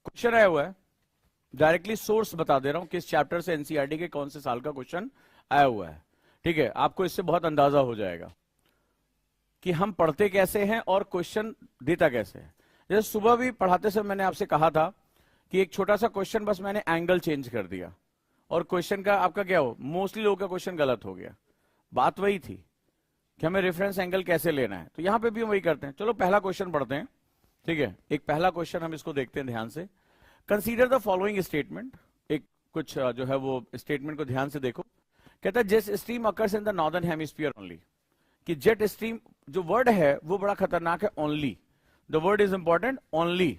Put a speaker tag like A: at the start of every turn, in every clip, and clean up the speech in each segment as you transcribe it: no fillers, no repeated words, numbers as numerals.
A: Question आया हुआ है, डायरेक्टली सोर्स बता दे रहा हूं किस चैप्टर से, एनसीईआरटी के कौन से साल का क्वेश्चन आया हुआ है। ठीक है, आपको इससे बहुत अंदाजा हो जाएगा कि हम पढ़ते कैसे हैं और क्वेश्चन देता कैसे है। जैसे सुबह भी पढ़ाते समय मैंने आपसे कहा था कि एक छोटा सा क्वेश्चन, बस मैंने एंगल चेंज कर दिया और क्वेश्चन का आपका क्या हो, मोस्टली लोगों का क्वेश्चन गलत हो गया। बात वही थी कि हमें रेफरेंस एंगल कैसे लेना है, तो यहां पे भी हम वही करते हैं। चलो पहला क्वेश्चन पढ़ते हैं। ठीक है, एक पहला क्वेश्चन हम इसको देखते हैं ध्यान से। कंसीडर द फॉलोइंग स्टेटमेंट, एक कुछ जो है वो स्टेटमेंट को ध्यान से देखो। कहता है jet stream occurs in the northern hemisphere only, कि जेट स्ट्रीम जो वर्ड है वो बड़ा खतरनाक है, only, the word is important, only.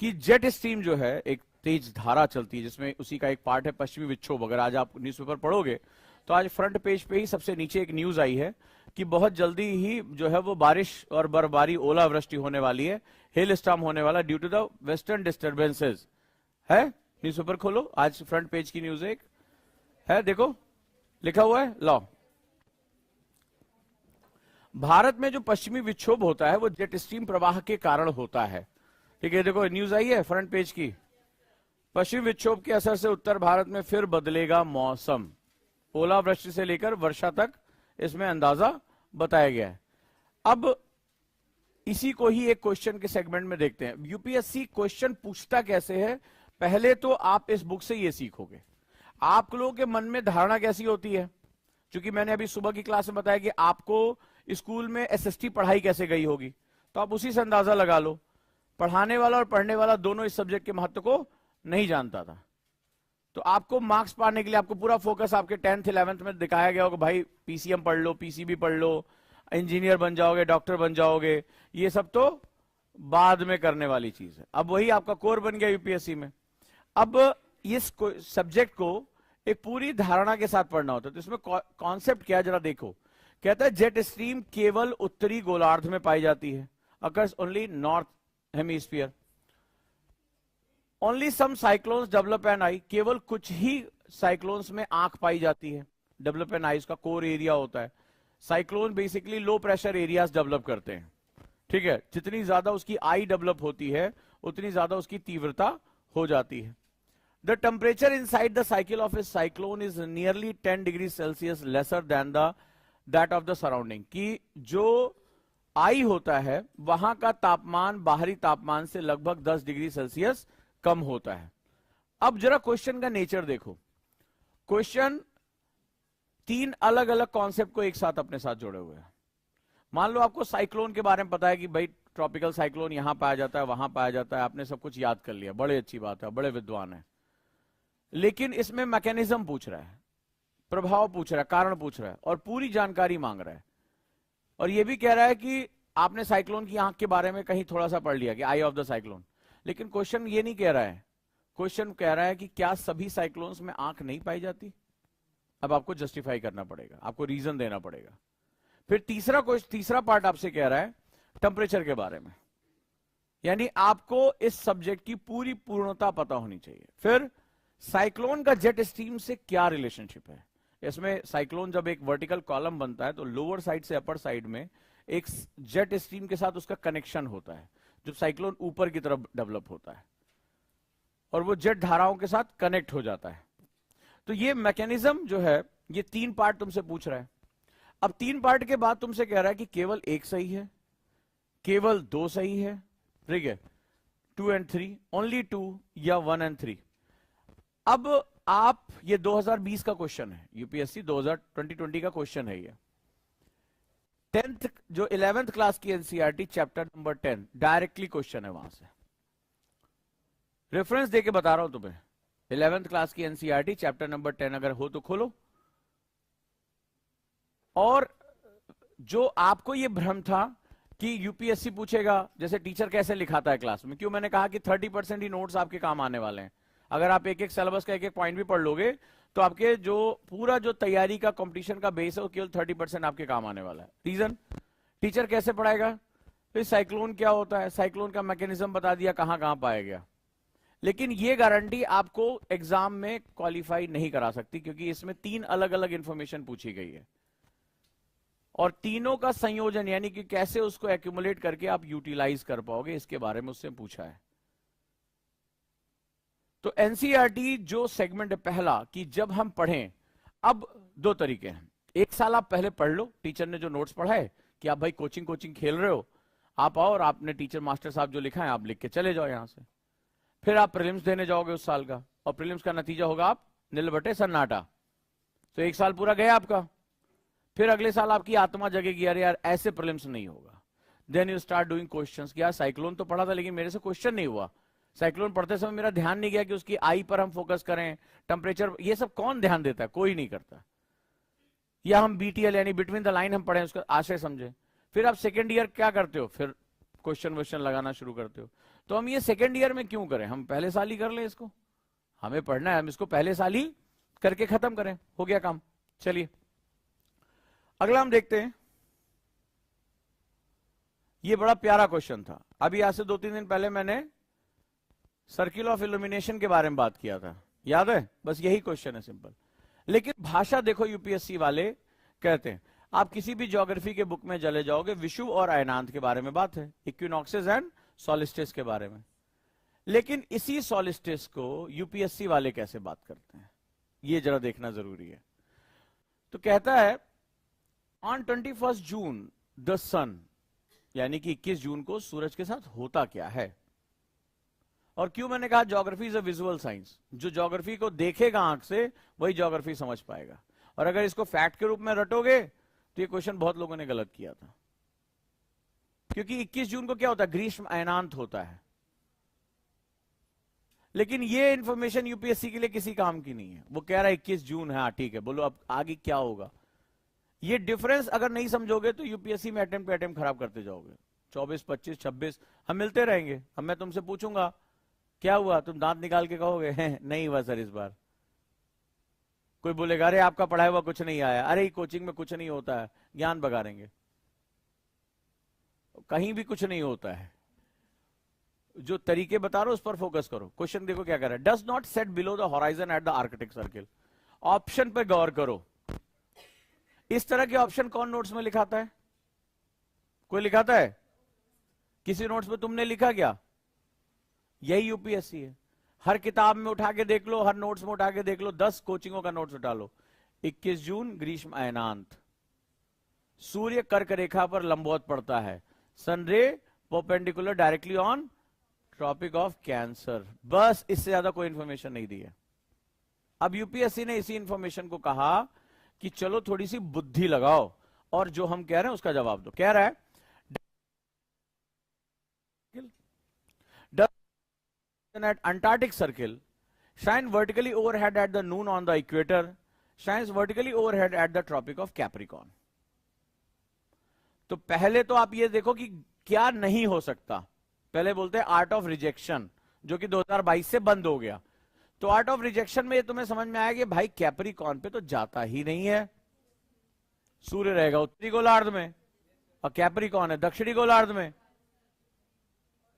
A: कि जेट स्ट्रीम जो है एक तेज धारा चलती है, जिसमें उसी का एक पार्ट है पश्चिमी विक्षोभ। अगर आज आप न्यूज़पेपर पढ़ोगे तो आज फ्रंट पेज पे ही सबसे नीचे एक न्यूज आई है कि बहुत जल्दी ही जो है वो बारिश और बर्फबारी, ओलावृष्टि होने वाली है, हेल स्टॉर्म होने वाला due to the western disturbances. है, न्यूज़पेपर खोलो, आज फ्रंट पेज की न्यूज एक है, देखो लिखा हुआ है, लॉ भारत में जो पश्चिमी विक्षोभ होता है वो जेट स्ट्रीम प्रवाह के कारण होता है। ठीक है, देखो न्यूज आई है फ्रंट पेज की, पश्चिमी विक्षोभ के असर से उत्तर भारत में फिर बदलेगा मौसम, ओलावृष्टि से लेकर वर्षा तक इसमें अंदाजा बताया गया है। अब इसी को ही एक क्वेश्चन के सेगमेंट में देखते हैं, यूपीएससी क्वेश्चन पूछता कैसे है। पहले तो आप इस बुक से ये सीखोगे, आप लोगों के मन में धारणा कैसी होती है, क्योंकि मैंने अभी सुबह की क्लास में बताया कि आपको स्कूल में एसएसटी पढ़ाई कैसे गई होगी, तो आप उसी से अंदाजा लगा लो। पढ़ाने वाला और पढ़ने वाला दोनों इस सब्जेक्ट के महत्व को नहीं जानता था, तो आपको मार्क्स पाने के लिए आपको पूरा फोकस आपके 10th 11th में दिखाया गया होगा, भाई पीसीएम पढ़ लो, पीसीबी पढ़ लो, इंजीनियर बन जाओगे, डॉक्टर बन जाओगे, ये सब तो बाद में करने वाली चीज है। अब वही आपका कोर बन गया यूपीएससी में। अब इस सब्जेक्ट को एक पूरी धारणा के साथ पढ़ना होता है, तो इसमें कॉन्सेप्ट क्या जरा देखो। कहता है जेट स्ट्रीम केवल उत्तरी गोलार्ध में पाई जाती है, occurs only north hemisphere, only some cyclones develop N I, केवल कुछ ही साइक्लोन्स में आंख पाई जाती है। डेवलप एन आई उसका कोर एरिया होता है। Cyclone basically low pressure areas develop करते हैं। ठीक है, जितनी ज्यादा उसकी आई डेवलप होती है उतनी ज्यादा उसकी तीव्रता हो जाती है। The temperature inside the cycle of A cyclone is nearly 10 degree Celsius lesser than that of the surrounding, कि जो आई होता है वहां का तापमान बाहरी तापमान से लगभग 10 डिग्री सेल्सियस कम होता है। अब जरा क्वेश्चन का नेचर देखो, क्वेश्चन 3 अलग अलग कॉन्सेप्ट को एक साथ अपने साथ जोड़े हुए हैं। मान लो आपको साइक्लोन के बारे में पता है कि भाई ट्रॉपिकल साइक्लोन यहां पाया जाता है, वहां पाया जाता है, आपने सब कुछ याद कर लिया, बड़ी अच्छी बात है, बड़े विद्वान है। लेकिन इसमें मैकेनिज्म पूछ रहा है, प्रभाव पूछ रहा है, कारण पूछ रहा है और पूरी जानकारी मांग रहा है। और यह भी कह रहा है कि आपने साइक्लोन की आंख के बारे में कहीं थोड़ा सा पढ़ लिया कि आई ऑफ द साइक्लोन, लेकिन क्वेश्चन ये नहीं कह रहा है, क्वेश्चन कह रहा है कि क्या सभी साइक्लोन्स में आंख नहीं पाई जाती। अब आपको जस्टिफाई करना पड़ेगा, आपको रीजन देना पड़ेगा। फिर तीसरा पार्ट आपसे कह रहा है टेम्परेचर के बारे में, यानी आपको इस सब्जेक्ट की पूरी पूर्णता पता होनी चाहिए। फिर साइक्लोन का जेट स्ट्रीम से क्या रिलेशनशिप है, इसमें साइक्लोन जब एक वर्टिकल कॉलम बनता है तो लोअर साइड से अपर साइड में एक जेट स्ट्रीम के साथ उसका कनेक्शन होता है, जब साइक्लोन ऊपर की तरफ डेवलप होता है और वो जेट धाराओं के साथ कनेक्ट हो जाता है। तो ये मैकेनिज्म जो है ये 3 पार्ट तुमसे पूछ रहा है। अब 3 पार्ट के बाद तुमसे कह रहा है कि केवल एक सही है, केवल 2 सही है, ठीक है, 2 and 3, ओनली 2 या 1 and 3। अब आप ये 2020 का क्वेश्चन है, यूपीएससी 2020 का क्वेश्चन है ये। 10th जो 11th क्लास की NCERT chapter number 10 directly question है, वहां से रेफरेंस देके बता रहा हूं तुम्हें। 11th क्लास की एनसीईआरटी चैप्टर नंबर 10 अगर हो तो खोलो। और जो आपको ये भ्रम था कि यूपीएससी पूछेगा, जैसे टीचर कैसे लिखाता है क्लास में, क्यों मैंने कहा कि 30% ही नोट्स आपके काम आने वाले हैं। अगर आप एक एक सिलेबस का एक एक पॉइंट भी पढ़ लोगे तो आपके जो पूरा जो तैयारी का कंपटीशन का बेस है वो केवल 30% आपके काम आने वाला है। रीजन, टीचर कैसे पढ़ाएगा, फिर साइक्लोन क्या होता है, साइक्लोन का मैकेनिज्म बता दिया, कहां कहां पाया गया। लेकिन ये गारंटी आपको एग्जाम में क्वालिफाई नहीं करा सकती, क्योंकि इसमें 3 अलग अलग इंफॉर्मेशन पूछी गई है और तीनों का संयोजन, यानी कि कैसे उसको एक्यूमुलेट करके आप यूटिलाइज कर पाओगे, इसके बारे में उससे पूछा है। तो एनसीईआरटी जो सेगमेंट है पहला, कि जब हम पढ़ें, अब दो तरीके हैं। एक साल आप पहले पढ़ लो, टीचर ने जो नोट्स पढ़ा है, कि आप भाई कोचिंग खेल रहे हो, आप आओ और आपने टीचर मास्टर साहब जो लिखा है आप लिख के चले जाओ यहां से। फिर आप प्रीलिम्स देने जाओगे उस साल का, और प्रीलिम्स का नतीजा होगा आप नील बटे सन्नाटा। तो एक साल पूरा गया आपका। फिर अगले साल आपकी आत्मा जगेगी, अरे यार ऐसे प्रीलिम्स नहीं होगा। Then you start doing questions. यार साइक्लोन तो पढ़ा था लेकिन मेरे से क्वेश्चन नहीं हुआ। साइक्लोन पढ़ते समय मेरा ध्यान नहीं गया कि उसकी आई पर हम फोकस करें, टेम्परेचर, ये सब कौन ध्यान देता है? कोई नहीं करता। या हम बीटीएल यानी बिटवीन द लाइन हम पढ़े, उसका आशय समझे। फिर आप सेकेंड ईयर क्या करते हो? फिर क्वेश्चन लगाना शुरू करते हो। तो हम ये सेकेंड ईयर में क्यों करें? हम पहले साल ही कर ले इसको। हमें पढ़ना है, हम इसको पहले साल ही करके खत्म करें, हो गया काम। चलिए अगला हम देखते हैं। ये बड़ा प्यारा क्वेश्चन था। अभी आज से 2-3 दिन पहले मैंने सर्किल ऑफ इल्यूमिनेशन के बारे में बात किया था, याद है? बस यही क्वेश्चन है, सिंपल। लेकिन भाषा देखो, यूपीएससी वाले कहते हैं, आप किसी भी ज्योग्राफी के बुक में चले जाओगे, विषुव और अयनांत के बारे में बात है, इक्विनॉक्सेस एंड सॉलिस्टिस के बारे में। लेकिन इसी सॉलिस्टिस को यूपीएससी वाले कैसे बात करते हैं, ये जरा देखना जरूरी है। तो कहता है ऑन 21 जून द सन, यानी कि 21 जून को सूरज के साथ होता क्या है। और क्यों मैंने कहा geography is a visual science, जो ज्योग्राफी को देखेगा आंख से वही ज्योग्राफी समझ पाएगा। और अगर इसको फैक्ट के रूप में रटोगे तो ये क्वेश्चन बहुत लोगों ने गलत किया था, क्योंकि 21 जून को क्या होता है? ग्रीष्म अयनांत होता है। लेकिन ये इंफॉर्मेशन यूपीएससी के लिए किसी काम की नहीं है। वो कह रहा है 21 जून है, हाँ ठीक है, बोलो अब आगे क्या होगा। ये डिफरेंस अगर नहीं समझोगे तो यूपीएससी में अटेम्प्ट पे अटेम्प्ट खराब करते जाओगे। 24, 25, 26 हम मिलते रहेंगे। अब मैं तुमसे पूछूंगा क्या हुआ, तुम दांत निकाल के कहोगे नहीं हुआ सर इस बार। कोई बोलेगा अरे आपका पढ़ाया हुआ कुछ नहीं आया, अरे कोचिंग में कुछ नहीं होता है, ज्ञान बगाड़ेंगे। कहीं भी कुछ नहीं होता है। जो तरीके बता रहा हूं उस पर फोकस करो। क्वेश्चन देखो क्या कर रहा है, does not set below the horizon eight the Arctic circle. Option पे गौर करो। इस तरह के ऑप्शन कौन नोट्स में लिखाता है? कोई लिखाता है? किसी नोट्स में तुमने लिखा क्या? यही यूपीएससी है। हर किताब में उठा के देख लो, हर नोट्स में उठा के देख लो, 10 कोचिंगों का नोट्स उठा लो। 21 जून ग्रीष्म अयनांत, सूर्य कर्क रेखा पर लंबवत पड़ता है, sunray perpendicular directly on tropic of cancer. बस इससे ज्यादा कोई इंफॉर्मेशन नहीं दी है। अब यूपीएससी ने इसी इंफॉर्मेशन को कहा कि चलो थोड़ी सी बुद्धि लगाओ और जो हम कह रहे हैं उसका जवाब दो। कह रहा है at Antarctic circle shine vertically overhead at the noon on the equator, shines vertically overhead at the tropic of Capricorn। तो पहले तो आप ये देखो कि क्या नहीं हो सकता। पहले बोलते हैं आर्ट ऑफ रिजेक्शन, जो कि 2022 से बंद हो गया। तो आर्ट ऑफ रिजेक्शन में ये तुम्हें समझ में आया कि भाई कैप्रिकॉर्न पे तो जाता ही नहीं है। सूर्य रहेगा उत्तरी गोलार्ध में और कैप्रिकॉर्न है दक्षिणी गोलार्ध में,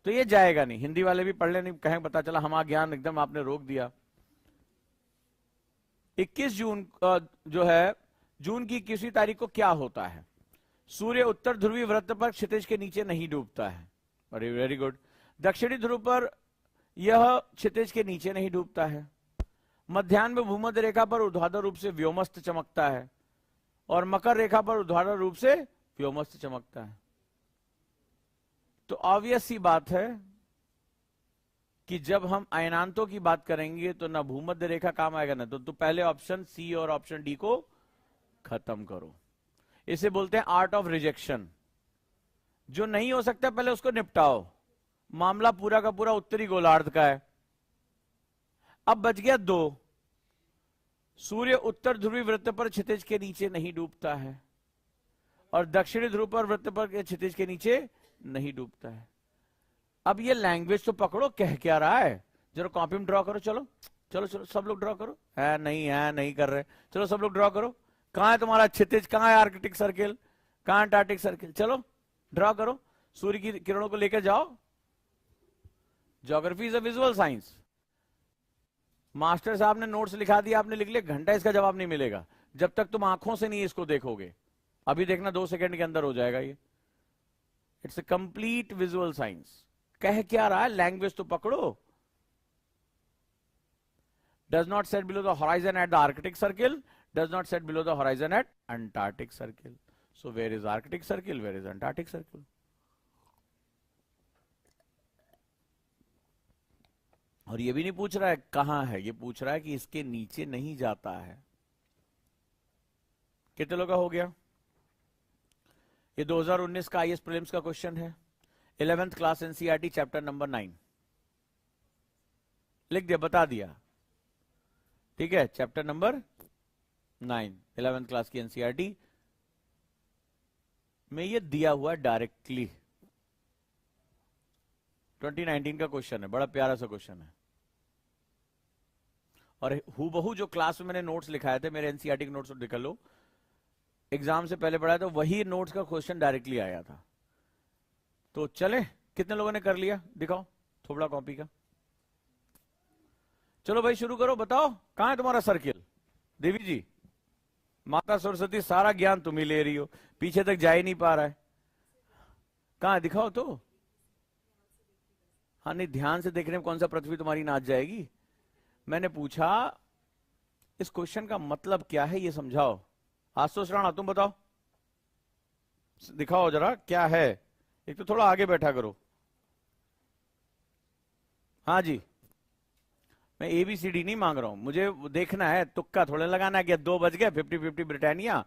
A: तो ये जाएगा नहीं। हिंदी वाले भी पढ़ लेने कहें, पता चला हमारा ज्ञान एकदम आपने रोक दिया। 21 जून जो है, जून की 21वीं तारीख को क्या होता है? सूर्य उत्तर ध्रुवीय वृत्त पर क्षितिज के नीचे नहीं डूबता है। अरे वेरी गुड। दक्षिणी ध्रुव पर यह क्षितिज के नीचे नहीं डूबता है। मध्याह्न में भूमध्य रेखा पर ऊर्ध्वाधर रूप से व्योमस्थ चमकता है और मकर रेखा पर ऊर्ध्वाधर रूप से व्योमस्थ चमकता है। तो ऑब्वियस सी बात है कि जब हम अयनांतों की बात करेंगे तो ना भूमध्य रेखा काम आएगा ना। तो पहले ऑप्शन सी और ऑप्शन डी को खत्म करो। इसे बोलते हैं आर्ट ऑफ रिजेक्शन। जो नहीं हो सकता पहले उसको निपटाओ। मामला पूरा का पूरा उत्तरी गोलार्ध का है। अब बच गया 2। सूर्य उत्तर ध्रुवीय वृत्त पर क्षितिज के नीचे नहीं डूबता है और दक्षिणी ध्रुव पर वृत्त पर क्षितिज के नीचे नहीं डूबता है। अब ये लैंग्वेज तो पकड़ो, कह क्या रहा है, जरा कॉपी में ड्रॉ करो। चलो चलो चलो सब लोग ड्रॉ करो। है नहीं कर रहे, चलो सब लोग ड्रॉ करो। कहां है तुम्हारा क्षितिज, कहां है आर्कटिक सर्किल, कहां अंटार्कटिक सर्किल? चलो ड्रॉ करो, सूर्य की किरणों को लेकर जाओ। Geography is a visual science. Master साहब ने नोट्स लिखा दिया, आपने लिख लिया, घंटा इसका जवाब नहीं मिलेगा जब तक तुम आंखों से नहीं इसको देखोगे। अभी देखना 2 सेकंड के अंदर हो जाएगा ये। It's a complete visual science. कह क्या रहा है, लैंग्वेज तो पकड़ो। does not set below the horizon at the Arctic Circle, does not set below the horizon at Antarctic Circle. So where is Arctic Circle, where is Antarctic Circle? और ये भी नहीं पूछ रहा है कहां है, ये पूछ रहा है कि इसके नीचे नहीं जाता है। कितने लोगों का हो गया? ये 2019 का आईएएस प्रीलिम्स का क्वेश्चन है, 11th class NCERT chapter number 9। लिख दिया, बता दिया, ठीक है। चैप्टर नंबर 9 11th क्लास की एनसीईआरटी में ये दिया हुआ डायरेक्टली 2019 का क्वेश्चन है, बड़ा प्यारा सा क्वेश्चन है। और हूबहू जो क्लास में मैंने नोट्स लिखाए थे, मेरे एनसीईआरटी के नोट्स निकल लो, एग्जाम से पहले पढ़ाया तो वही नोट्स का क्वेश्चन डायरेक्टली आया था। तो चले, कितने लोगों ने कर लिया? दिखाओ थोबड़ा कॉपी का। चलो भाई शुरू करो, बताओ कहां है तुम्हारा सर्किल? देवी जी, माता सरस्वती सारा ज्ञान तुम ही ले रही हो, पीछे तक जा ही नहीं पा रहा है। कहां है, दिखाओ तो। हाँ नहीं, ध्यान से देखने में कौन सा पृथ्वी तुम्हारी नाच जाएगी। मैंने पूछा इस क्वेश्चन का मतलब क्या है, ये समझाओ। आशुतोष राणा तुम बताओ, दिखाओ जरा क्या है। एक तो थोड़ा आगे बैठा करो। हाँ जी, मैं ABCD नहीं मांग रहा हूं, मुझे देखना है, तुक्का थोड़े लगाना है कि 2 बज गए 50-50 ब्रिटानिया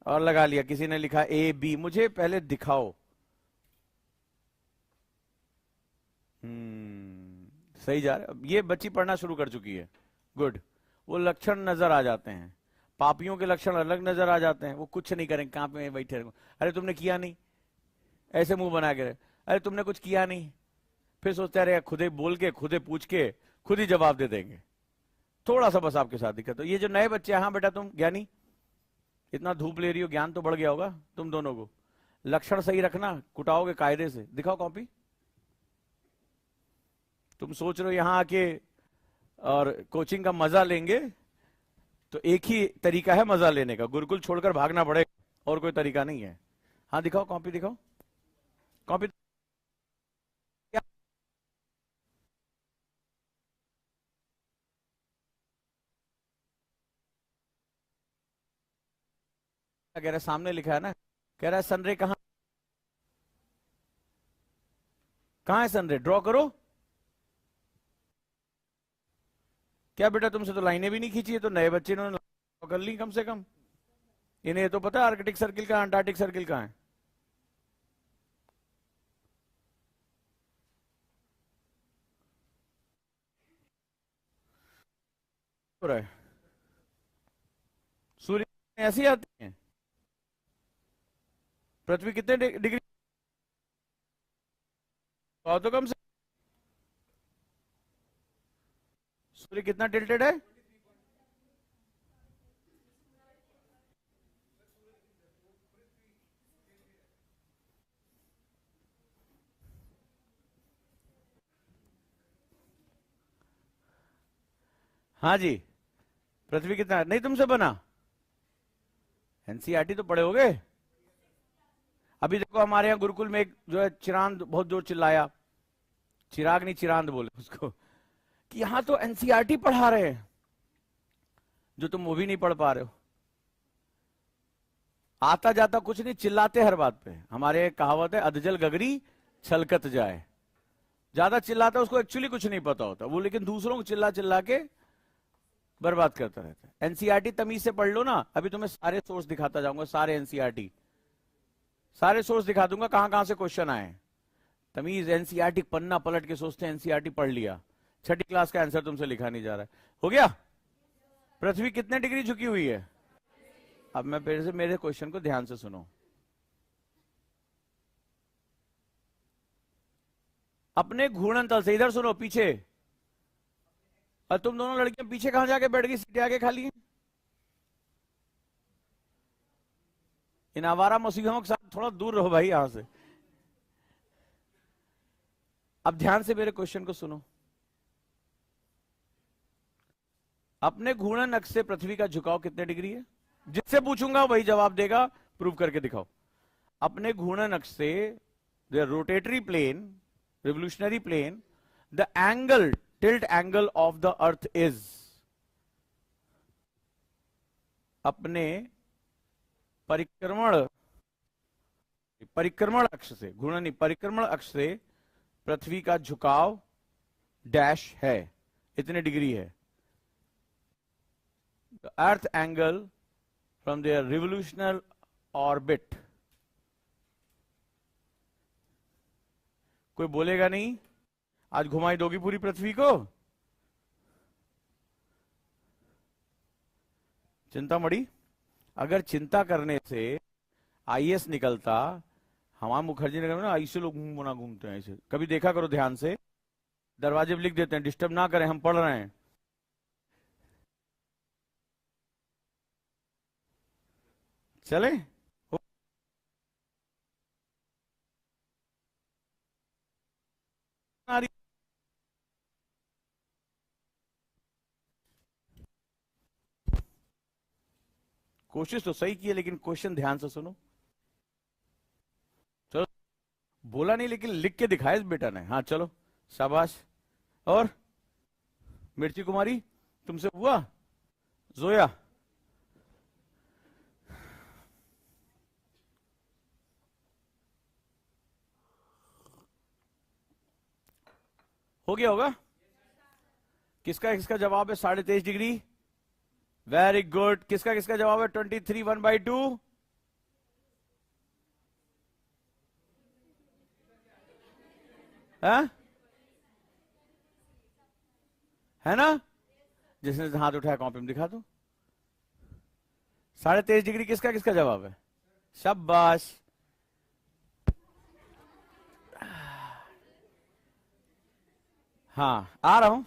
A: और लगा लिया, किसी ने लिखा AB। मुझे पहले दिखाओ। सही जा रहा है। ये बच्ची पढ़ना शुरू कर चुकी है, गुड। वो लक्षण नजर आ जाते हैं, पापियों के लक्षण अलग नजर आ जाते हैं। वो कुछ नहीं करेंगे, कहां पे बैठे रहेंगे। अरे तुमने किया नहीं, ऐसे मुंह बना के, अरे तुमने कुछ किया नहीं, फिर सोचते रहे खुद ही बोल के, खुद ही पूछ के, खुद ही जवाब दे देंगे। थोड़ा सा बस आपके साथ दिक्कत। तो ये जो नए बच्चे, हाँ बेटा तुम ज्ञानी, इतना धूप ले रही हो, ज्ञान तो बढ़ गया होगा तुम दोनों को। लक्षण सही रखना, कुटाओगे कायदे से। दिखाओ कॉपी। तुम सोच रहे हो यहां आके और कोचिंग का मजा लेंगे, तो एक ही तरीका है मजा लेने का, गुरुकुल छोड़कर भागना पड़ेगा, और कोई तरीका नहीं है। हाँ दिखाओ कॉपी, दिखाओ कॉपी। कह रहा है सामने लिखा है ना, कह रहा है सनरे कहां, कहां है सनरे, ड्रॉ करो। क्या बेटा तुमसे तो लाइनें भी नहीं खींची है, तो नए बच्चे इन्होंने कर ली कम से कम। इन्हें तो पता है आर्कटिक सर्किल कहां, अंटार्कटिक सर्किल कहां है। हो रहा है, सूर्य ऐसी आती है, पृथ्वी कितने डिग्री तो कम से, सूर्य कितना टिल्टेड है? हाँ जी, पृथ्वी कितना नहीं तुमसे बना? एनसीईआरटी तो पढ़े होगे। अभी देखो हमारे यहाँ गुरुकुल में एक जो है चिरांद बहुत जोर चिल्लाया, चिराग नहीं चिरांद बोले उसको, कि यहां तो एनसीईआरटी पढ़ा रहे हैं, जो तुम वो भी नहीं पढ़ पा रहे हो। आता जाता कुछ नहीं, चिल्लाते हर बात पे। हमारे एक कहावत है, अधजल गगरी छलकत जाए। ज्यादा चिल्लाता उसको एक्चुअली कुछ नहीं पता होता वो, लेकिन दूसरों को चिल्ला चिल्ला के बर्बाद करता रहता है। एनसीईआरटी तमीज से पढ़ लो ना। अभी तुम्हें सारे सोर्स दिखाता जाऊंगा, सारे एनसीईआरटी, सारे सोर्स दिखा दूंगा, कहां कहां से क्वेश्चन आए। तमीज, एनसीईआरटी पन्ना पलट के सोचते हैं एनसीईआरटी पढ़ लिया, 6ठी क्लास का आंसर तुमसे लिखा नहीं जा रहा है। हो गया? पृथ्वी कितने डिग्री झुकी हुई है? अब मैं फिर से मेरे क्वेश्चन को ध्यान से सुनो। अपने घूर्णन तल से, इधर सुनो पीछे, और तुम दोनों लड़कियां पीछे कहां जाके बैठ गई, सीटें आगे खाली हैं। इन आवारा मसीहों के साथ थोड़ा दूर रहो भाई यहां से। अब ध्यान से मेरे क्वेश्चन को सुनो। अपने घूर्णन अक्ष से पृथ्वी का झुकाव कितने डिग्री है? जिससे पूछूंगा वही जवाब देगा, प्रूव करके दिखाओ। अपने घूर्णन अक्ष से the rotatory plane, revolutionary plane, the angle, tilt angle of the earth is, अपने परिक्रमण परिक्रमण अक्ष से, घूर्णन नहीं, परिक्रमण अक्ष से पृथ्वी का झुकाव डैश है, इतने डिग्री है। The earth angle from their revolutional orbit. कोई बोलेगा नहीं? आज घुमाई दोगी पूरी पृथ्वी को? चिंता मड़ी। अगर चिंता करने से आईएएस निकलता, हमारा मुखर्जी नगर में ना ऐसे लोग घूमना घूमते हैं ऐसे, कभी देखा करो ध्यान से, दरवाजे पे लिख देते हैं डिस्टर्ब ना करें, हम पढ़ रहे हैं। चले कोशिश तो सही की है, लेकिन क्वेश्चन ध्यान से सुनो। चलो, बोला नहीं लेकिन लिख के दिखाया इस बेटा ने। हाँ चलो शाबाश। और मिर्ची कुमारी तुमसे हुआ? जोया हो गया होगा? किसका किसका जवाब है 23.5 डिग्री? Very good. किसका किसका जवाब है 23 1/2? है ना? जिसने हाथ उठाया कॉपी में दिखा दो। 23.5 डिग्री किसका किसका जवाब है? शाबाश। हाँ आ रहा हूं।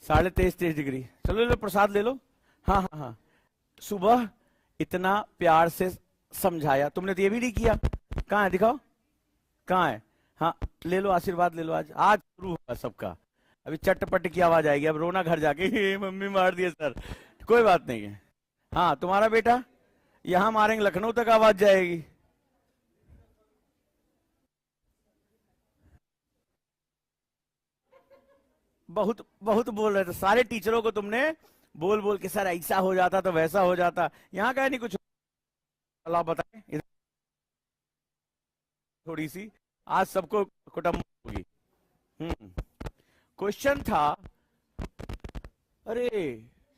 A: 23.5 डिग्री। चलो ले लो प्रसाद ले लो। हाँ हाँ हाँ, सुबह इतना प्यार से समझाया तुमने तो ये भी नहीं किया। कहाँ है दिखाओ, कहाँ है? हाँ ले लो आशीर्वाद ले लो। आज आज शुरू होगा सबका। अभी चटपट की आवाज आएगी, अब रोना घर जाके मम्मी मार दिए सर। कोई बात नहीं है। हाँ तुम्हारा बेटा यहां मारेंगे, लखनऊ तक आवाज जाएगी। बहुत बहुत बोल रहे थे सारे टीचरों को तुमने बोल बोल के, सर ऐसा हो जाता तो वैसा हो जाता। यहाँ का नहीं कुछ। अल्लाह बताए थोड़ी सी आज सबको कुटुंब होगी। क्वेश्चन था, अरे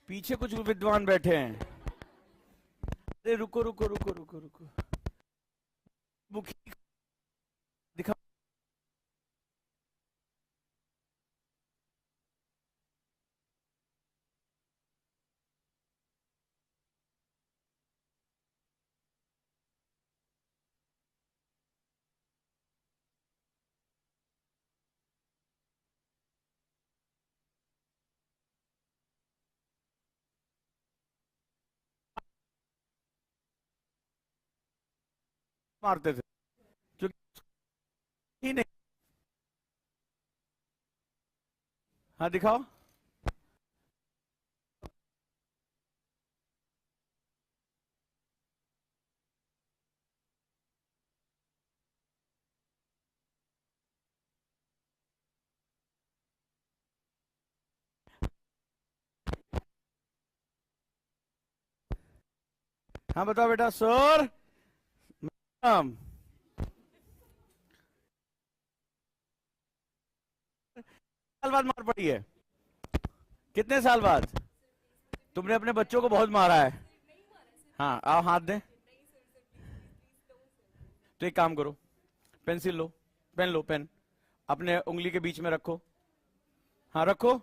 A: पीछे कुछ विद्वान बैठे हैं। अरे रुको रुको रुको रुको रुको, मुखी दिखा। मारते थे क्योंकि ही नहीं। हाँ दिखाओ। हाँ बताओ बेटा। सर मैडम साल बाद मार पड़ी है? कितने साल बाद? तुमने अपने बच्चों को बहुत मारा है। हाँ आओ हाथ दें। तो एक काम करो, पेंसिल लो, पेन लो, पेन अपने उंगली के बीच में रखो। हाँ रखो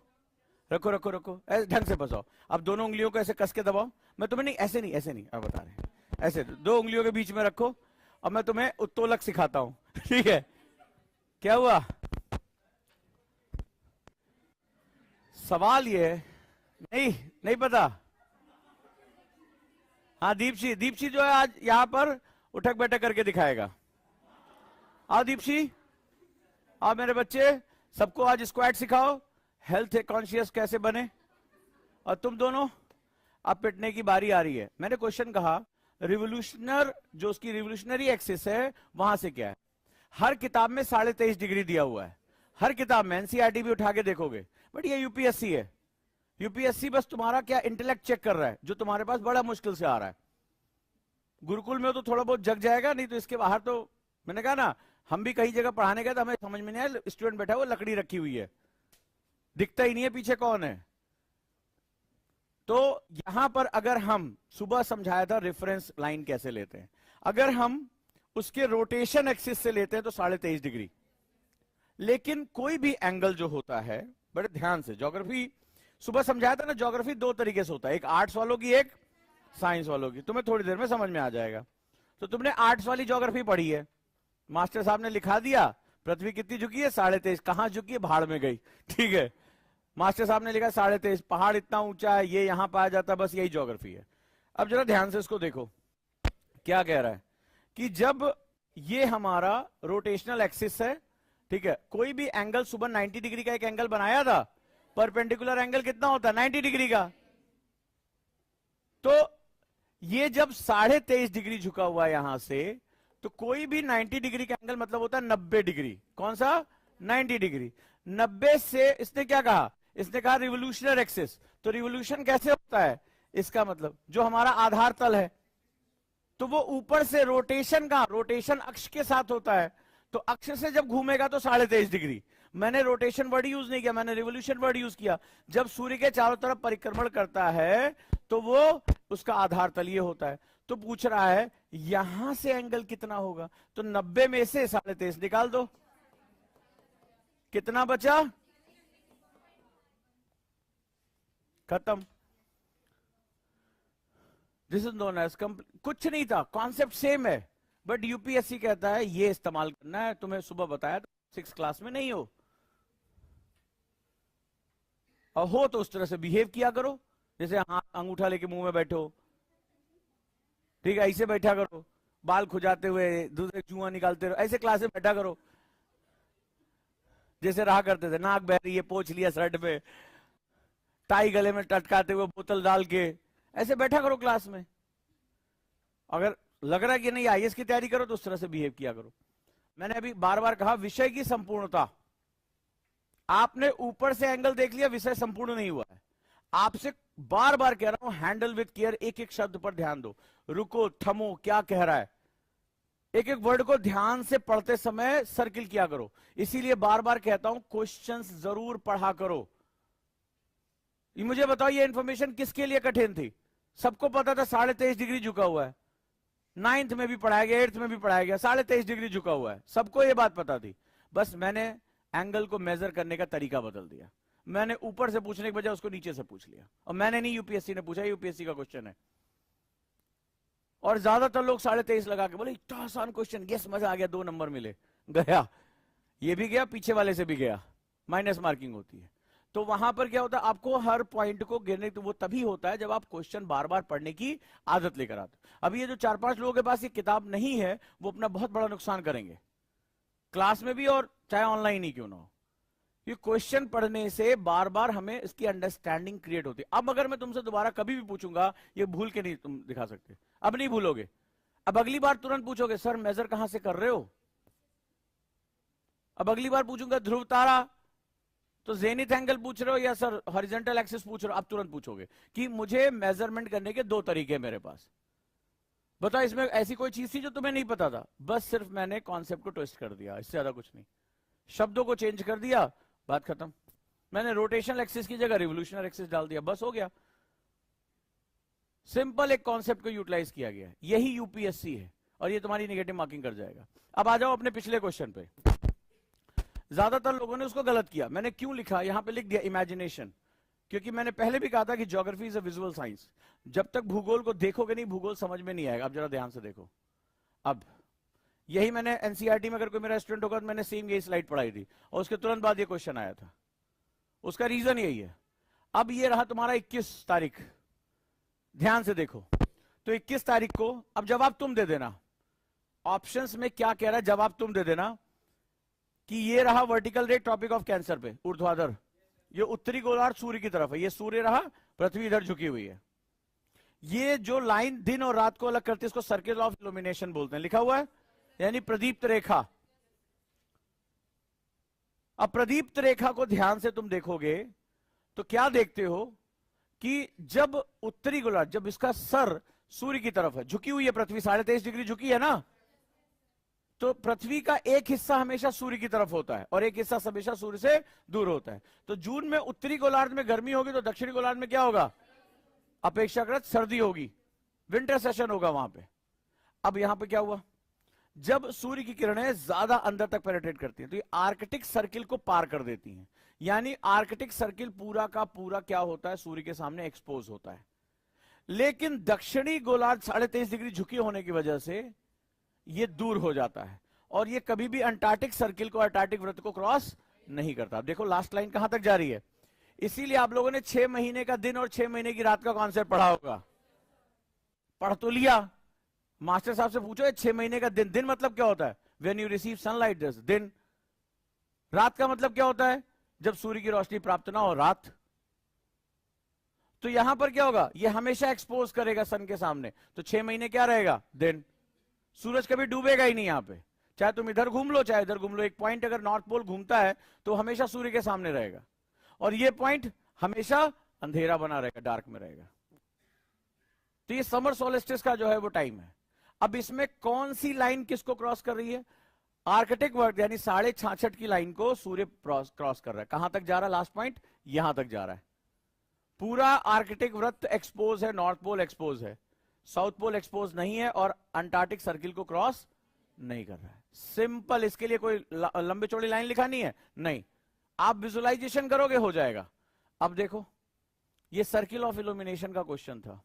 A: रखो रखो रखो, ऐसे ढंग से फंसाओ। अब दोनों उंगलियों को ऐसे कस के दबाओ। मैं तुम्हें नहीं, ऐसे नहीं ऐसे नहीं, अब बता रहे हैं ऐसे दो उंगलियों के बीच में रखो। अब मैं तुम्हें उत्तोलक सिखाता हूं ठीक है? क्या हुआ? सवाल ये नहीं नहीं पता। हाँ दीपशी जो है आज यहां पर उठक बैठक करके दिखाएगा। आओ दीपशी, आओ मेरे बच्चे, सबको आज स्क्वाड सिखाओ, हेल्थ कॉन्शियस कैसे बने। और तुम दोनों अब पिटने की बारी आ रही है। मैंने क्वेश्चन कहा रिवोल्यूशनर, जो उसकी रिवोल्यूशनरी एक्सिस है वहां से क्या है। हर किताब में 23.5 डिग्री दिया हुआ है, हर किताब में। एनसीईआरटी भी उठा के देखोगे, बट ये यूपीएससी है। यूपीएससी बस तुम्हारा क्या इंटेलेक्ट चेक कर रहा है, जो तुम्हारे पास बड़ा मुश्किल से आ रहा है। गुरुकुल में तो थोड़ा बहुत जग जाएगा, नहीं तो इसके बाहर तो मैंने कहा ना, हम भी कई जगह पढ़ाने गए तो हमें समझ में नहीं आया, स्टूडेंट बैठा है वो लकड़ी रखी हुई है, दिखता ही नहीं है पीछे कौन है। तो यहां पर अगर हम सुबह समझाया था रेफरेंस लाइन कैसे लेते हैं, अगर हम उसके रोटेशन एक्सिस से लेते हैं तो 23.5 डिग्री। लेकिन कोई भी एंगल जो होता है, बड़े ध्यान से, ज्योग्राफी सुबह समझाया था ना, ज्योग्राफी दो तरीके से होता है, एक आर्ट्स वालों की, एक साइंस वालों की। तुम्हें थोड़ी देर में समझ में आ जाएगा। तो तुमने आर्ट्स वाली ज्योग्राफी पढ़ी है, मास्टर साहब ने लिखा दिया पृथ्वी कितनी झुकी है, 23.5। कहां झुकी है, भाड़ में गई, ठीक है। मास्टर साहब ने लिखा 23.5, पहाड़ इतना ऊंचा है, ये यहां पाया जाता है, बस यही ज्योग्राफी है। अब जरा ध्यान से इसको देखो, क्या कह रहा है कि जब ये हमारा रोटेशनल एक्सिस है, ठीक है, कोई भी एंगल सुबह 90 डिग्री का एक एंगल बनाया था, परपेंडिकुलर एंगल कितना होता है, 90 डिग्री का। तो ये जब 23.5 डिग्री झुका हुआ है यहां से, तो कोई भी 90 डिग्री का एंगल मतलब होता है 90 डिग्री। कौन सा, 90 डिग्री। 90 से इसने क्या कहा, इसने कहा रिवोल्यूशनल एक्सिस। तो रिवोल्यूशन कैसे होता है, इसका मतलब जो हमारा आधार तल है, तो वो ऊपर से रोटेशन का, रोटेशन अक्ष के साथ होता है। तो अक्ष से जब घूमेगा तो 23.5 डिग्री। मैंने रोटेशन वर्ड यूज नहीं किया, मैंने रिवोल्यूशन वर्ड यूज किया। जब सूर्य के चारों तरफ परिक्रमण करता है तो वो उसका आधार तल ये होता है। तो पूछ रहा है यहां से एंगल कितना होगा, तो 90 में से 23.5 निकाल दो, कितना बचा, खत्म। दिस इज नोन एज कुछ नहीं था, कॉन्सेप्ट सेम है, बट यूपीएससी कहता है ये इस्तेमाल करना है। तुम्हें सुबह बताया था, 6 क्लास में नहीं हो, और हो तो उस तरह से बिहेव किया करो, जैसे हाथ अंगूठा लेके मुंह में बैठो, ठीक है, ऐसे बैठा करो, बाल खुजाते हुए दूसरे जुआ निकालते रहो, ऐसे क्लास में बैठा करो, जैसे रहा करते थे। नाक बह रही है, पोंछ लिया शर्ट पे, टाई गले में टटकाते हुए बोतल डाल के, ऐसे बैठा करो क्लास में। अगर लग रहा है कि नहीं आईएएस की तैयारी करो तो उस तरह से बिहेव किया करो। मैंने अभी बार बार कहा, विषय की संपूर्णता। आपने ऊपर से एंगल देख लिया, विषय संपूर्ण नहीं हुआ है। आपसे बार बार कह रहा हूं, हैंडल विद केयर, एक एक शब्द पर ध्यान दो, रुको, थमो, क्या कह रहा है, एक एक वर्ड को ध्यान से पढ़ते समय सर्किल किया करो। इसीलिए बार बार कहता हूं, क्वेश्चंस जरूर पढ़ा करो। ये मुझे बताओ, ये इंफॉर्मेशन किसके लिए कठिन थी, सबको पता था 23.5 डिग्री झुका हुआ है, 9th में भी पढ़ाया गया, 8th में भी पढ़ाया गया, 23.5 डिग्री झुका हुआ है, सबको ये बात पता थी। बस मैंने एंगल को मेजर करने का तरीका बदल दिया। मैंने ऊपर से पूछने के बजाय उसको नीचे से पूछ लिया, और मैंने नहीं, यूपीएससी ने पूछा, यूपीएससी का क्वेश्चन है। और ज्यादातर लोग 23.5 लगा के बोले इतना आसान क्वेश्चन, यस मजा आ गया, 2 नंबर मिले, गया, ये भी गया, पीछे वाले से भी गया, माइनस मार्किंग होती है। तो वहां पर क्या होता है, आपको हर पॉइंट को गिरने, तो वो तभी होता है जब आप क्वेश्चन बार बार पढ़ने की आदत लेकर आते। अब ये जो 4-5 लोगों के पास ये किताब नहीं है, वो अपना बहुत बड़ा नुकसान करेंगे, क्लास में भी और चाहे ऑनलाइन ही क्यों ना हो। ये क्वेश्चन पढ़ने से बार बार हमें इसकी अंडरस्टैंडिंग क्रिएट होती है। अब अगर मैं तुमसे दोबारा कभी भी पूछूंगा, ये भूल के नहीं तुम दिखा सकते, अब नहीं भूलोगे। अब अगली बार तुरंत पूछोगे, सर मेजर कहां से कर रहे हो। अब अगली बार पूछूंगा ध्रुव तारा, तो जेनिथ एंगल पूछ रहे हो या सर हॉरिजॉन्टल एक्सिस पूछ रहे हो। अब तुरंत पूछोगे कि मुझे मेजरमेंट करने के 2 तरीके मेरे पास, बताओ इसमें ऐसी कोई चीज थी जो तुम्हें नहीं पता था। बस सिर्फ मैंने कॉन्सेप्ट को ट्विस्ट कर दिया, इससे ज्यादा कुछ नहीं, शब्दों को चेंज कर दिया, बात खत्म। मैंने रोटेशनल एक्सिस की जगह रिवोल्यूशनल एक्सिस डाल दिया, बस हो गया। सिंपल एक कॉन्सेप्ट को यूटिलाइज किया गया है, यही यूपीएससी है, और ये तुम्हारी नेगेटिव मार्किंग कर जाएगा। अब आ जाओ अपने पिछले क्वेश्चन पे। ज्यादातर लोगों ने उसको गलत किया। मैंने क्यों लिखा, यहां पे लिख दिया इमेजिनेशन, क्योंकि मैंने पहले भी कहा था कि geography is a visual science. जब तक भूगोल को देखोगे नहीं, भूगोल समझ में नहीं आएगा। अब जरा ध्यान से देखो, अब यही मैंने एनसीईआरटी में अगर कोई मेरा स्टूडेंट होगा तो मैंने सेम यही स्लाइड पढ़ाई थी, और उसके तुरंत बाद ये क्वेश्चन आया था। उसका रीजन यही है। अब ये रहा तुम्हारा 21 तारीख, ध्यान से देखो। तो 21 तारीख को अब जवाब तुम दे देना, ऑप्शंस में क्या कह रहा है जवाब तुम दे देना, कि ये रहा vertical rate Tropic of Cancer पे, ऊर्ध्वाधर, ये उत्तरी गोलार्ध सूर्य की तरफ है, ये सूर्य रहा, पृथ्वी इधर झुकी हुई है। ये जो लाइन दिन और रात को अलग करती है इसको सर्किल ऑफ इल्यूमिनेशन बोलते हैं, लिखा हुआ है, यानी प्रदीप्त रेखा। अब प्रदीप्त रेखा को ध्यान से तुम देखोगे तो क्या देखते हो कि जब उत्तरी गोलार्ध, जब इसका सर सूर्य की तरफ है, झुकी हुई है पृथ्वी, 23.5 डिग्री झुकी है ना, तो पृथ्वी का एक हिस्सा हमेशा सूर्य की तरफ होता है और एक हिस्सा हमेशा सूर्य से दूर होता है। तो जून में उत्तरी गोलार्ध में गर्मी होगी तो दक्षिणी गोलार्ध में क्या होगा, अपेक्षाकृत सर्दी होगी, विंटर सेशन होगा वहां पे। अब यहां पे क्या हुआ, जब सूर्य की किरणें ज्यादा अंदर तक पेनिट्रेट करती हैं तो ये आर्कटिक सर्किल को पार कर देती हैं, यानी आर्कटिक सर्किल पूरा का पूरा क्या होता है, सूर्य के सामने एक्सपोज होता है। लेकिन दक्षिणी गोलार्ध 23.5 डिग्री झुकी होने की वजह से ये दूर हो जाता है और ये कभी भी अंटार्कटिक सर्किल को, अंटार्कटिक वृत्त को क्रॉस नहीं करता। देखो लास्ट लाइन कहां तक जा रही है, इसीलिए आप लोगों ने 6 महीने का दिन और 6 महीने की रात का कॉन्सेप्ट पढ़ा होगा, पढ़ तो लिया। मास्टर साहब से पूछो 6 महीने का दिन, दिन मतलब क्या होता है, व्हेन यू रिसीव सनलाइट, दिन। रात का मतलब क्या होता है, जब सूर्य की रोशनी प्राप्त ना हो, रात। तो यहां पर क्या होगा, ये हमेशा एक्सपोज करेगा सन के सामने, तो 6 महीने क्या रहेगा, दिन। सूरज कभी डूबेगा ही नहीं यहां पे, चाहे तुम इधर घूम लो चाहे इधर घूम लो। एक पॉइंट अगर नॉर्थ पोल घूमता है तो हमेशा सूर्य के सामने रहेगा और ये पॉइंट हमेशा अंधेरा बना रहेगा, डार्क में रहेगा। तो ये समर सोलिस्टिस का जो है वो टाइम है। अब इसमें कौन सी लाइन किसको क्रॉस कर रही है, आर्कटिक वर्ग यानी 66.5 की लाइन को सूर्य क्रॉस कर रहा है। कहां तक जा रहा है, लास्ट पॉइंट यहां तक जा रहा है। पूरा आर्कटिक वृत्त एक्सपोज है, नॉर्थ पोल एक्सपोज है, साउथ पोल एक्सपोज नहीं है और अंटार्कटिक सर्किल को क्रॉस नहीं कर रहा है। सिंपल, इसके लिए कोई लंबे चौड़ी लाइन लिखानी है नहीं, आप विजुअलाइजेशन करोगे हो जाएगा। अब देखो ये सर्किल ऑफ इल्यूमिनेशन का क्वेश्चन था,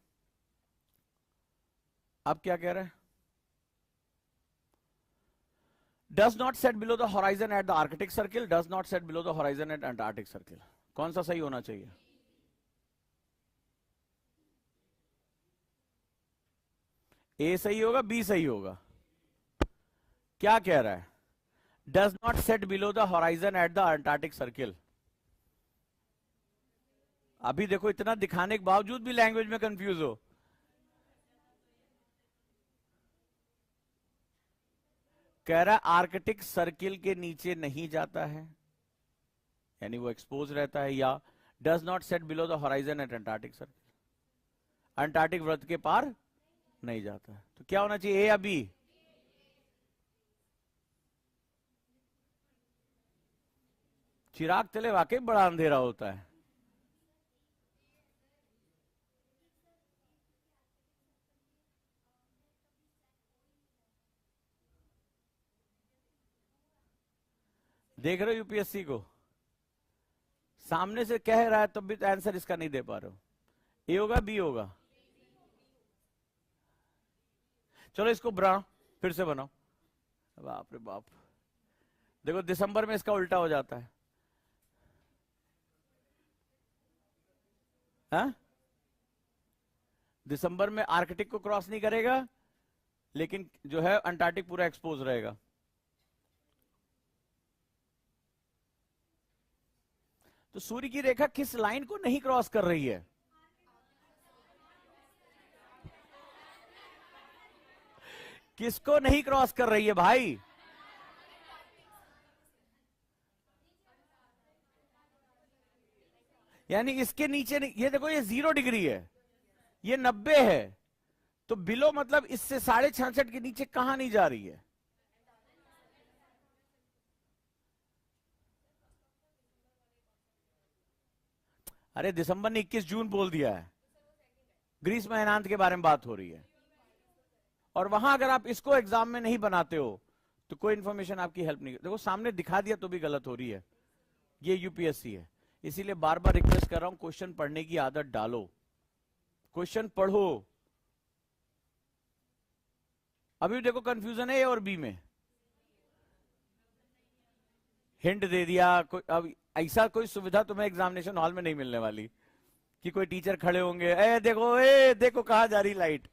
A: अब क्या कह रहा है, does not set below the horizon at the Arctic circle, does not set below the horizon at Antarctic circle. कौन सा सही होना चाहिए, ए सही होगा, बी सही होगा, क्या कह रहा है, does not set below the horizon at the Antarctic circle. अभी देखो इतना दिखाने के बावजूद भी लैंग्वेज में कंफ्यूज हो। कह रहा है आर्कटिक सर्किल के नीचे नहीं जाता है, यानी वो एक्सपोज रहता है, या does not set below the horizon at Antarctic circle, Antarctic वृत्त के पार नहीं जाता है। तो क्या होना चाहिए, ए या बी, चिराग तले वाकई बड़ा अंधेरा होता है। देख रहे हो यूपीएससी को, सामने से कह रहा है तब भी तो आंसर इसका नहीं दे पा रहे हो। ए होगा बी होगा, चलो इसको बनाओ, फिर से बनाओ। बाप रे बाप, देखो दिसंबर में इसका उल्टा हो जाता है। हा? दिसंबर में आर्कटिक को क्रॉस नहीं करेगा लेकिन जो है अंटार्कटिक पूरा एक्सपोज रहेगा। तो सूर्य की रेखा किस लाइन को नहीं क्रॉस कर रही है, किसको नहीं क्रॉस कर रही है भाई, यानी इसके नीचे नहीं। ये देखो ये 0 डिग्री है, ये 90 है, तो बिलो मतलब इससे 66.5 के नीचे कहां नहीं जा रही है। अरे दिसंबर ने 21 जून बोल दिया है, ग्रीष्म महीनांत के बारे में बात हो रही है। और वहां अगर आप इसको एग्जाम में नहीं बनाते हो तो कोई इंफॉर्मेशन आपकी हेल्प नहीं। देखो सामने दिखा दिया तो भी गलत हो रही है। ये यूपीएससी है, इसीलिए बार बार रिक्वेस्ट कर रहा हूं, क्वेश्चन पढ़ने की आदत डालो, क्वेश्चन पढ़ो। अभी देखो कंफ्यूजन है ए और बी में, हिंट दे दिया। अब ऐसा कोई सुविधा तुम्हें एग्जामिनेशन हॉल में नहीं मिलने वाली कि कोई टीचर खड़े होंगे, ए देखो कहां जा रही लाइट,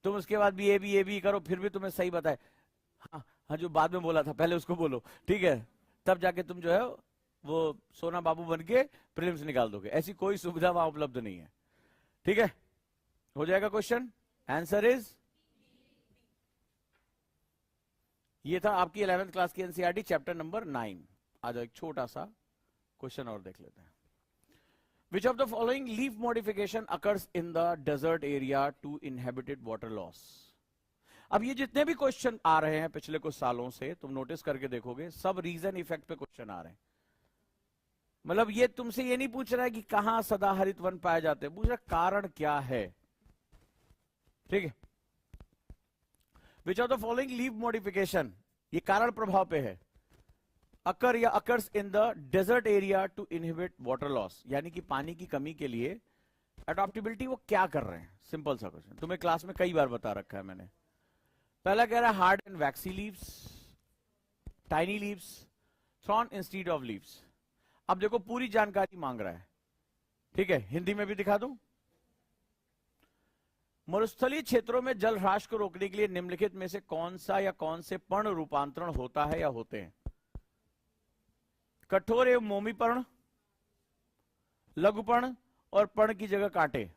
A: तुम उसके बाद भी ए बी करो फिर भी तुम्हें सही बताए। हाँ हाँ, जो बाद में बोला था पहले उसको बोलो, ठीक है, तब जाके तुम जो है वो सोना बाबू बन के प्रीलिम्स निकाल दोगे। ऐसी कोई सुविधा वहां उपलब्ध नहीं है, ठीक है। हो जाएगा क्वेश्चन, आंसर इज, ये था आपकी 11th क्लास की एनसीईआरटी चैप्टर नंबर 9। आ जाओ एक छोटा सा क्वेश्चन और देख लेते हैं। Which of the following leaf modification occurs in the desert area to inhabited water loss? अब ये जितने भी क्वेश्चन आ रहे हैं पिछले कुछ सालों से, तुम नोटिस करके देखोगे, सब रीजन इफेक्ट पे क्वेश्चन आ रहे हैं। मतलब ये तुमसे ये नहीं पूछ रहा है कि कहां सदाहरित वन पाए जाते हैं, पूछ रहा कारण क्या है। ठीक है। Which of the following leave modification, ये कारण प्रभाव पे है, अकर या occurs in the desert area to inhibit water loss, यानी कि पानी की कमी के लिए अडॉप्टेबिलिटी वो क्या कर रहे हैं। सिंपल सा क्वेश्चन, तुम्हें क्लास में कई बार बता रखा है मैंने। पहला कह रहा है hard and vaccine leaves, tiny leaves, thrown instead of leaves. अब देखो पूरी जानकारी मांग रहा है, ठीक है, हिंदी में भी दिखा दूं। मरुस्थलीय क्षेत्रों में जल ह्रास को रोकने के लिए निम्नलिखित में से कौन सा या कौन से पर्ण रूपांतरण होता है या होते हैं? कठोर एवं मोमी पर्ण, लघुपर्ण और पर्ण की जगह कांटे।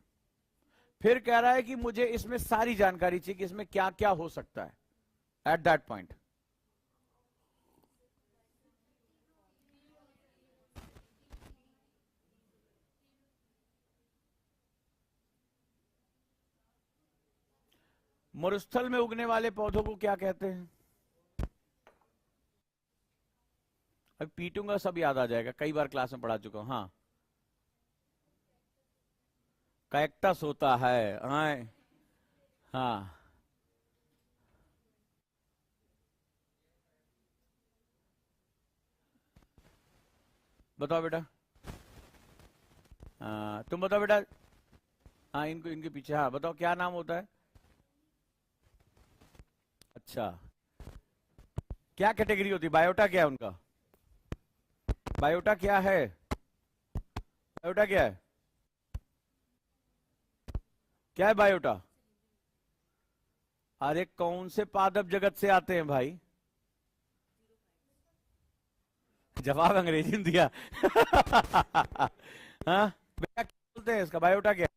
A: फिर कह रहा है कि मुझे इसमें सारी जानकारी चाहिए कि इसमें क्या क्या हो सकता है एट दैट पॉइंट। मरुस्थल में उगने वाले पौधों को क्या कहते हैं? अब पीटूंगा सब याद आ जाएगा, कई बार क्लास में पढ़ा चुका हूं। हाँ, कैक्टस होता है। हाँ, बताओ बेटा। तुम बताओ बेटा। हाँ, इनको इनके पीछे, हाँ बताओ क्या नाम होता है? अच्छा, क्या कैटेगरी होती है? बायोटा क्या है उनका? बायोटा क्या है? बायोटा क्या है? क्या है बायोटा? अरे कौन से पादप जगत से आते हैं भाई? जवाब अंग्रेजी में दिया। हाँ बेटा, क्या बोलते हैं इसका? बायोटा क्या?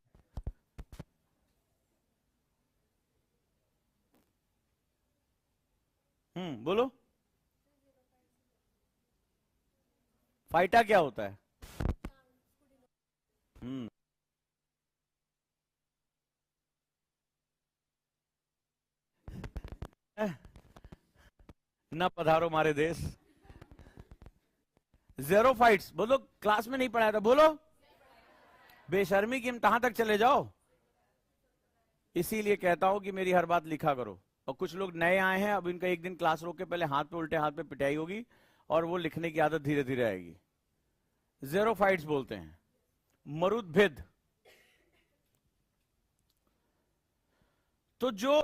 A: बोलो। फाइटा क्या होता है? हम्म ना पधारो मारे देश। ज़ेरोफाइट्स बोलो, क्लास में नहीं पढ़ाया था, बोलो। बेशर्मी की कहां तक चले जाओ। इसीलिए कहता हूं कि मेरी हर बात लिखा करो। और कुछ लोग नए आए हैं, अब इनका एक दिन क्लास रोक के पहले हाथ पे, उल्टे हाथ पे पिटाई होगी और वो लिखने की आदत धीरे धीरे आएगी। ज़ेरोफाइट्स बोलते हैं। मरुद्भिद, तो जो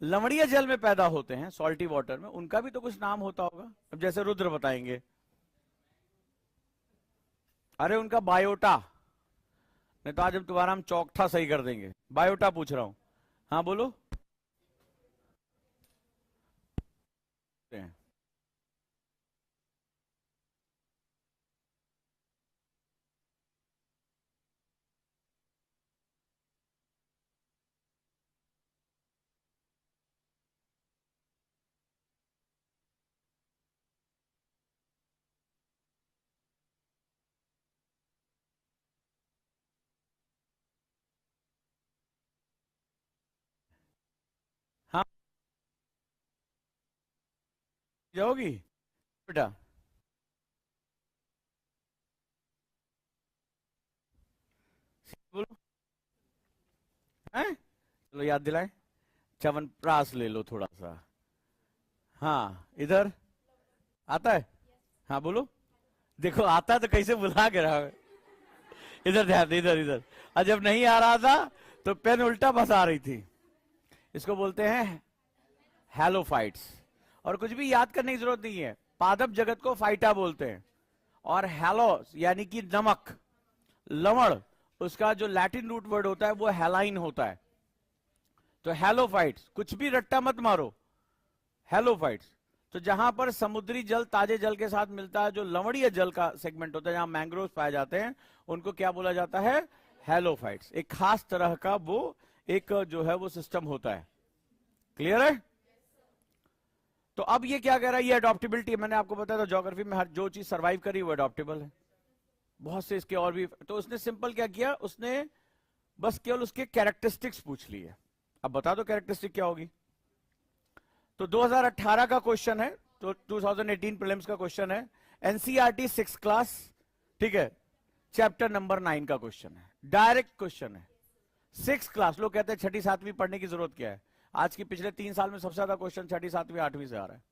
A: लवणीय जल में पैदा होते हैं, सॉल्टी वाटर में, उनका भी तो कुछ नाम होता होगा। अब जैसे रुद्र बताएंगे, अरे उनका बायोटा। नहीं तो आज हम तुम्हारा हम चौकठा सही कर देंगे। बायोटा पूछ रहा हूं। हाँ बोलो। हाँ, जाओगी बेटा? बोलो। हैं? चलो याद दिलाए। च्यवनप्राश ले लो थोड़ा सा। हाँ, इधर आता है? हाँ बोलो। देखो आता है तो कैसे बुला के रहा है। इधर ध्यान दे, इधर इधर। और जब नहीं आ रहा था तो पेन उल्टा फंसा रही थी। इसको बोलते हैं हैलोफाइट्स। और कुछ भी याद करने की जरूरत नहीं है, पादप जगत को फाइटा बोलते हैं। और हैलो यानी कि नमक, लवण, उसका जो लैटिन रूट वर्ड होता है वो हैलाइन होता है। तो हैलोफाइट्स, कुछ भी रट्टा मत मारो, हैलोफाइट्स। तो जहां पर समुद्री जल ताजे जल के साथ मिलता है, जो लवणीय जल का सेगमेंट होता है, जहां मैंग्रोव पाए जाते हैं, उनको क्या बोला जाता है? हैलोफाइट्स। एक खास तरह का वो एक जो है वो सिस्टम होता है। क्लियर है? तो अब ये क्या कह रहा है? ये अडॉप्टेबिलिटी, मैंने आपको बताया था ज्योग्राफी में हर जो चीज सर्वाइव करी वो अडॉप्टेबल है। बहुत से इसके और भी, तो उसने सिंपल क्या किया, उसने बस केवल उसके कैरेक्टरिस्टिक्स पूछ लिए। अब बता दो कैरेक्टरिस्टिक क्या होगी। तो 2018 का क्वेश्चन है, तो 2018 प्रीलिम्स का क्वेश्चन है, एनसीईआरटी 6 क्लास, ठीक है, चैप्टर नंबर 9 का क्वेश्चन है, डायरेक्ट क्वेश्चन है। 6 क्लास, लोग कहते हैं छठी सातवीं पढ़ने की जरूरत क्या है। आज की पिछले 3 साल में सबसे ज्यादा क्वेश्चन छठी सातवीं आठवीं से आ रहा है।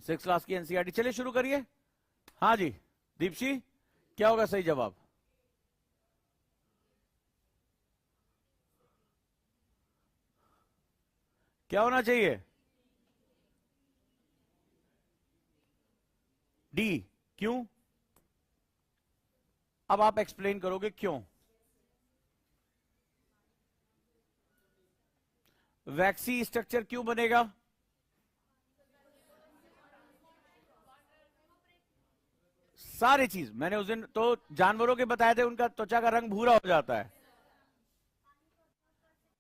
A: 6 क्लास की एनसीईआरटी, चलिए शुरू करिए। हाँ जी दीपशी, क्या होगा सही जवाब? क्या होना चाहिए? डी। क्यों? अब आप एक्सप्लेन करोगे क्यों। वैक्सी स्ट्रक्चर क्यों बनेगा? सारी चीज मैंने उस दिन तो जानवरों के बताए थे, उनका त्वचा का रंग भूरा हो जाता है।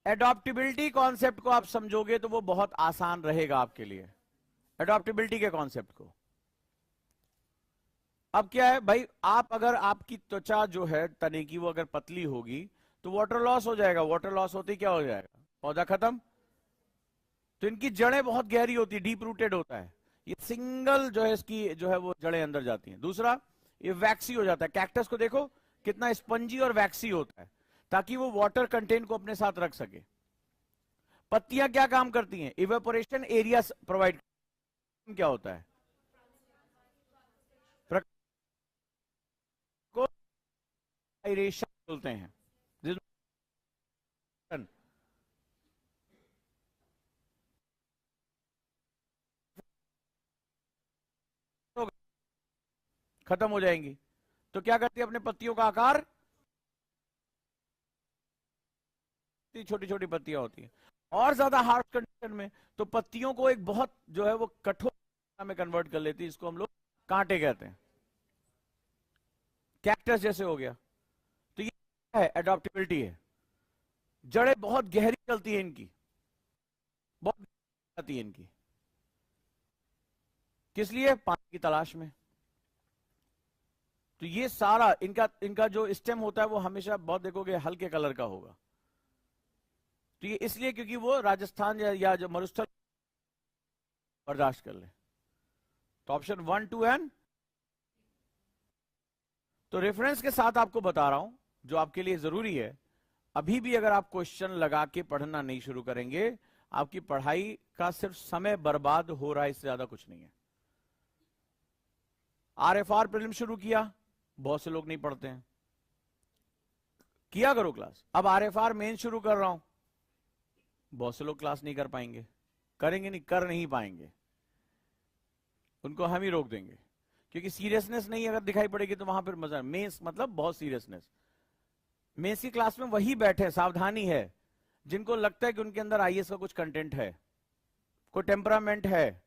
A: एडॉप्टिबिलिटी कॉन्सेप्ट को आप समझोगे तो वो बहुत आसान रहेगा आपके लिए, एडॉप्टिबिलिटी के कॉन्सेप्ट को। अब क्या है भाई, आप अगर आपकी त्वचा जो है तने की वो अगर पतली होगी तो वाटर लॉस हो जाएगा, वाटर लॉस होते ही क्या हो जाएगा, पौधा खत्म। तो इनकी जड़ें बहुत गहरी होती है, डीप रूटेड होता है, ये सिंगल जो है इसकी जो है वो जड़ें अंदर जाती हैं। दूसरा ये वैक्सी हो जाता है, कैक्टस को देखो कितना स्पंजी और वैक्सी होता है, ताकि वो वाटर कंटेंट को अपने साथ रख सके। पत्तियां क्या काम करती हैं, इवेपोरेशन एरिया प्रोवाइड, क्या होता है, को एरेशन बोलते हैं, जिसमें खत्म हो जाएंगी। तो क्या करती है, अपने पत्तियों का आकार, छोटी छोटी पत्तियां होती हैं, और ज्यादा हार्ड कंडीशन में तो पत्तियों को एक बहुत जो है वो कठोर में कन्वर्ट कर लेती है, इसको हम लोग कांटे कहते हैं, कैक्टस जैसे हो गया। तो ये है एडॉप्टिबिलिटी है, जड़ें बहुत गहरी चलती है इनकी, बहुत गहरी आती है इनकी, किस लिए, पानी की तलाश में। तो ये सारा इनका इनका जो स्टेम होता है वो हमेशा बहुत देखोगे हल्के कलर का होगा। तो ये इसलिए क्योंकि वो राजस्थान या जो मरुस्थल बर्दाश्त कर ले। तो ऑप्शन 1 2 एंड, तो रेफरेंस के साथ आपको बता रहा हूं जो आपके लिए जरूरी है। अभी भी अगर आप क्वेश्चन लगा के पढ़ना नहीं शुरू करेंगे, आपकी पढ़ाई का सिर्फ समय बर्बाद हो रहा है, इससे ज्यादा कुछ नहीं है। आरएफआर प्रीलिम शुरू किया, बहुत से लोग नहीं पढ़ते हैं, किया करो क्लास। अब आरएफआर मेन शुरू कर रहा हूं, बहुत से लोग क्लास नहीं कर पाएंगे, करेंगे नहीं, कर नहीं पाएंगे, उनको हम ही रोक देंगे, क्योंकि सीरियसनेस नहीं अगर दिखाई पड़ेगी तो वहां पर मजा। मेंस मतलब बहुत सीरियसनेस। मेंस की क्लास में वही बैठे, सावधानी है, जिनको लगता है कि उनके अंदर आईएएस का कुछ कंटेंट है, कोई टेम्परामेंट है,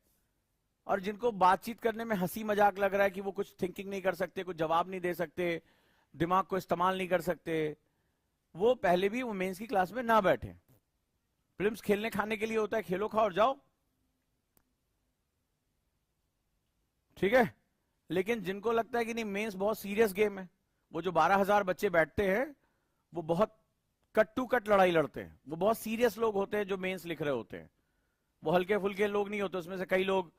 A: और जिनको बातचीत करने में हंसी मजाक लग रहा है कि वो कुछ थिंकिंग नहीं कर सकते, कुछ जवाब नहीं दे सकते, दिमाग को इस्तेमाल नहीं कर सकते, वो पहले भी वो मेंस की क्लास में ना बैठे। प्रीलिम्स खेलने खाने के लिए होता है, खेलो खाओ और जाओ, ठीक है। लेकिन जिनको लगता है कि नहीं मेंस बहुत सीरियस गेम है, वो जो 12,000 बच्चे बैठते हैं वो बहुत कट टू कट लड़ाई लड़ते हैं, वो बहुत सीरियस लोग होते हैं जो मेंस लिख रहे होते हैं, वो हल्के फुल्के लोग नहीं होते। उसमें से कई लोग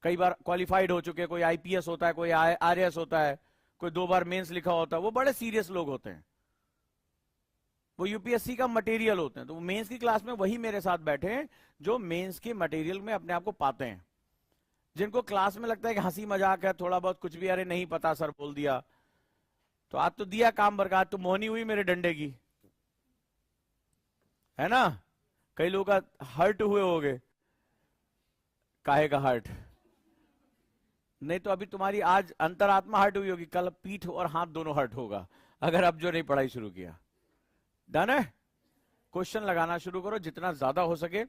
A: कई बार क्वालिफाइड हो चुके हैं, कोई आईपीएस होता है, कोई आरएस होता है, कोई 2 बार मेंस लिखा होता है, वो बड़े सीरियस लोग होते हैं, वो यूपीएससी का मटेरियल होते हैं। तो मेंस की क्लास में वही मेरे साथ बैठे हैं जो मेंस के मटेरियल में अपने आप को पाते हैं। जिनको क्लास में लगता है कि हंसी मजाक है, थोड़ा बहुत कुछ भी, अरे नहीं पता सर बोल दिया, तो आज तो दिया काम बरकरार, तो मोहनी हुई मेरे डंडे की, है ना। कई लोगों का हर्ट हुए होगे, काहे का हर्ट, नहीं तो अभी तुम्हारी आज अंतरात्मा हर्ट हुई होगी, कल पीठ और हाथ दोनों हर्ट होगा अगर अब जो नहीं पढ़ाई शुरू किया। डन है, क्वेश्चन लगाना शुरू करो जितना ज्यादा हो सके।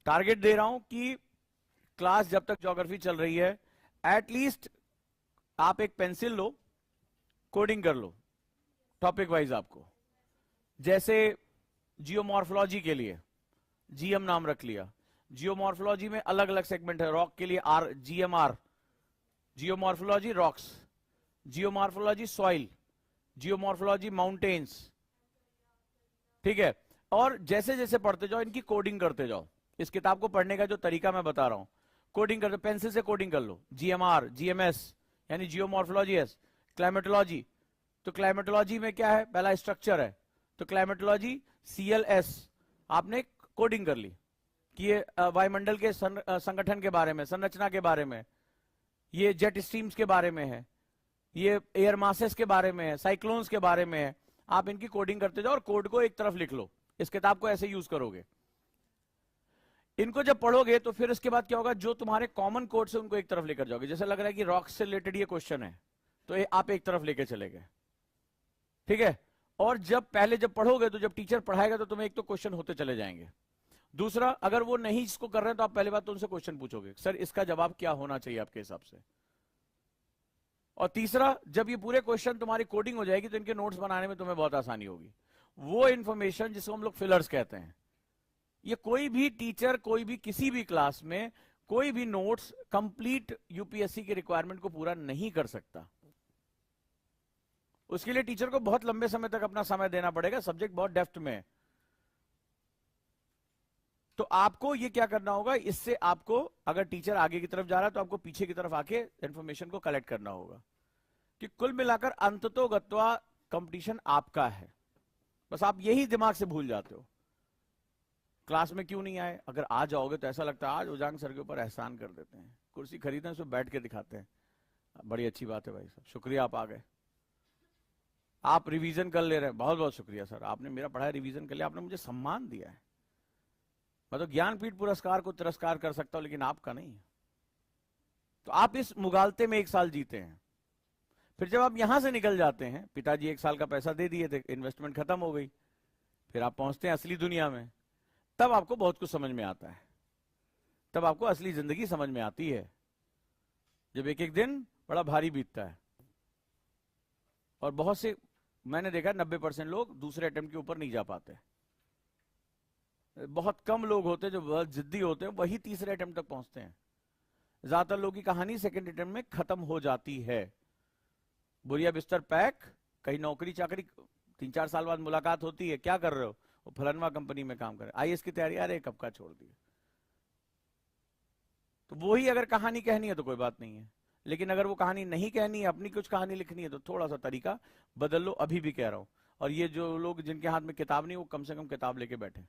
A: टारगेट दे रहा हूं कि क्लास जब तक ज्योग्राफी चल रही है एटलीस्ट आप एक पेंसिल लो, कोडिंग कर लो टॉपिक वाइज आपको। जैसे जियोमॉर्फोलॉजी के लिए जीएम नाम रख लिया, जियोमॉर्फोलॉजी में अलग अलग सेगमेंट है, रॉक के लिए R GMR, geomorphology rocks, geomorphology soil, geomorphology mountains, ठीक है। और जैसे जैसे पढ़ते जाओ इनकी कोडिंग करते जाओ। इस किताब को पढ़ने का जो तरीका मैं बता रहा हूं, कोडिंग करते, पेंसिल से कोडिंग कर लो। जीएमआर, जीएमएस यानी जियोमॉर्फोलॉजी एस, क्लाइमेटोलॉजी, तो क्लाइमेटोलॉजी में क्या है, पहला स्ट्रक्चर है, तो क्लाइमेटोलॉजी सीएलएस, आपने कोडिंग कर ली कि ये वायुमंडल के संगठन के बारे में, संरचना के बारे में, ये जेट स्ट्रीम्स के बारे में है, ये एयर मासेस के बारे में है, साइक्लोन्स के बारे में है। आप इनकी कोडिंग करते जाओ और कोड को एक तरफ लिख लो। इस किताब को ऐसे यूज करोगे। इनको जब पढ़ोगे तो फिर इसके बाद क्या होगा, जो तुम्हारे कॉमन कोड से उनको एक तरफ लेकर जाओगे। जैसे लग रहा है कि रॉक्स से रिलेटेड ये क्वेश्चन है, तो आप एक तरफ लेके चले गए, ठीक है। और जब पढ़ोगे तो जब टीचर पढ़ाएगा तो तुम्हें एक तो क्वेश्चन होते चले जाएंगे। दूसरा, अगर वो नहीं इसको कर रहे हैं तो आप पहले बात तो उनसे क्वेश्चन पूछोगे, सर इसका जवाब क्या होना चाहिए आपके हिसाब से। और तीसरा, जब ये पूरे क्वेश्चन तुम्हारी कोडिंग हो जाएगी तो इनके नोट्स बनाने में तुम्हें बहुत आसानी होगी। वो इंफॉर्मेशन जिसको हम लोग फिलर्स कहते हैं, ये कोई भी टीचर, कोई भी किसी भी क्लास में कोई भी नोट्स कंप्लीट यूपीएससी के रिक्वायरमेंट को पूरा नहीं कर सकता। उसके लिए टीचर को बहुत लंबे समय तक अपना समय देना पड़ेगा, सब्जेक्ट बहुत डेप्थ में है। तो आपको ये क्या करना होगा, इससे आपको, अगर टीचर आगे की तरफ जा रहा है तो आपको पीछे की तरफ आके इंफॉर्मेशन को कलेक्ट करना होगा। कि कुल मिलाकर अंततोगत्वा कंपटीशन आपका है, बस आप यही दिमाग से भूल जाते हो। क्लास में क्यों नहीं आए, अगर आ जाओगे तो ऐसा लगता है आज उजांग सर के ऊपर एहसान कर देते हैं, कुर्सी खरीदे उसमें बैठ के दिखाते हैं। बड़ी अच्छी बात है भाई साहब, शुक्रिया आप आ गए, आप रिवीजन कर ले रहे हैं, बहुत बहुत शुक्रिया सर, आपने मेरा पढ़ाया रिवीजन कर लिया, आपने मुझे सम्मान दिया है। मैं तो ज्ञानपीठ पुरस्कार को तिरस्कार कर सकता हूं लेकिन आपका नहीं। तो आप इस मुगालते में एक साल जीते हैं, फिर जब आप यहां से निकल जाते हैं, पिताजी एक साल का पैसा दे दिए थे, इन्वेस्टमेंट खत्म हो गई, फिर आप पहुंचते हैं असली दुनिया में, तब आपको बहुत कुछ समझ में आता है, तब आपको असली जिंदगी समझ में आती है, जब एक एक दिन बड़ा भारी बीतता है। और बहुत से, मैंने देखा 90% लोग दूसरे अटेम्प्ट के ऊपर नहीं जा पाते। बहुत कम लोग होते हैं जो बहुत जिद्दी होते हैं, वही तीसरे अटेम्प्ट तक पहुंचते हैं। ज्यादातर लोगों की कहानी सेकंड अटेम्प्ट में खत्म हो जाती है। बुरिया बिस्तर पैक, कहीं नौकरी चाकरी, 3-4 साल बाद मुलाकात होती है, क्या कर रहे हो, वो फलनवा कंपनी में काम कर रहे, आईएएस की तैयारी, अरे कब का छोड़ दिया। तो वही अगर कहानी कहनी है तो कोई बात नहीं है, लेकिन अगर वो कहानी नहीं कहनी है, अपनी कुछ कहानी लिखनी है, तो थोड़ा सा तरीका बदल लो, अभी भी कह रहा हूं। और ये जो लोग जिनके हाथ में किताब नहीं, वो कम से कम किताब लेके बैठे,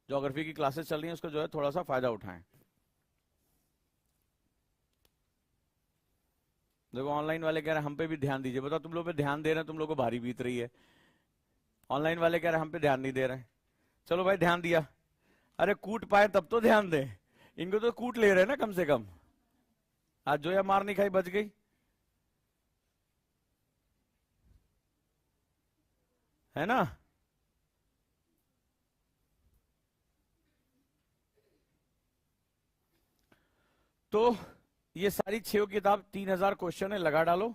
A: ज्योग्राफी की क्लासेस चल रही हैं उसका जो है थोड़ा सा फायदा उठाएं। देखो ऑनलाइन वाले कह रहे हैं हम पे भी ध्यान दीजिए, बताओ तुम लोग पे ध्यान दे रहे हैं, तुम लोग को भारी बीत रही है। ऑनलाइन वाले कह रहे हैं हम पे ध्यान नहीं दे रहे हैं, चलो भाई ध्यान दिया, अरे कूट पाए तब तो ध्यान दें, इनको तो कूट ले रहे हैं ना कम से कम। आज जो या मार नहीं खाई बच गई, है ना। तो ये सारी 6 किताब 3000 क्वेश्चन है, लगा डालो।